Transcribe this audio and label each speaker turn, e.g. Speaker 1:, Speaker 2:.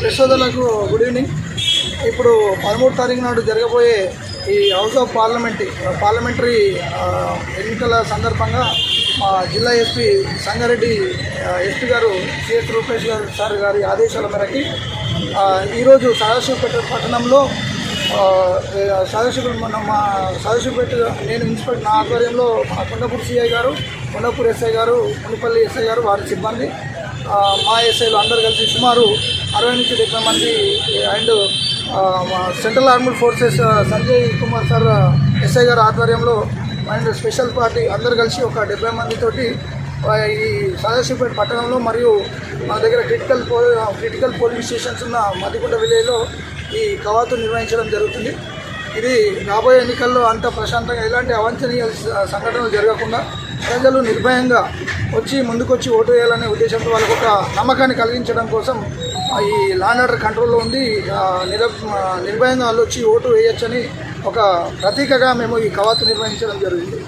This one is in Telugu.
Speaker 1: ప్రెస్ సోదరులకు గుడ్ ఈవినింగ్. ఇప్పుడు 13వ తారీఖు నాడు జరగబోయే ఈ హౌస్ ఆఫ్ పార్లమెంటరీ ఎన్నికల సందర్భంగా మా జిల్లా ఎస్పీ సంగారెడ్డి ఎస్పీ గారు సిఎస్ రూపేష్ గారు సార్ గారి ఆదేశాల మేరకి ఈరోజు సదాశివపేట పట్టణంలో సదాశివపేట నేను ఇన్స్పెక్టర్ నా ఆధ్వర్యంలో మా కొండపూర్ సిఐ గారు, కొండపూర్ ఎస్ఐ గారు, మునిపల్లి ఎస్ఐ గారు, వారి సిబ్బంది, మా ఎస్ఐలు అందరూ కలిసి సుమారు 60 నుంచి 70 మంది and central armed forces Sanjay Kumar sir SI గారు ఆధ్వర్యంలో అండ్ స్పెషల్ పార్టీ అందరు కలిసి ఒక 70 మందితోటి ఈ సదాశివపేట పట్టణంలో మరియు మా దగ్గర క్రిటికల్ పోలింగ్ స్టేషన్స్ ఉన్న మదికొండ విలేజ్లో ఈ కవాతు నిర్వహించడం జరుగుతుంది. ఇది రాబోయే ఎన్నికల్లో అంత ప్రశాంతంగా ఎలాంటి అవాంఛనీయ సంఘటనలు జరగకుండా ప్రజలు నిర్భయంగా ముందుకొచ్చి ఓటు వేయాలనే ఉద్దేశంతో వాళ్ళకు ఒక నమ్మకాన్ని కలిగించడం కోసం ఈ లా అండ్ ఆర్డర్ కంట్రోల్లో ఉంది, నిర్భయంగా వాళ్ళు వచ్చి ఓటు వేయొచ్చని ఒక ప్రతీకగా మేము ఈ కవాతు నిర్వహించడం జరిగింది.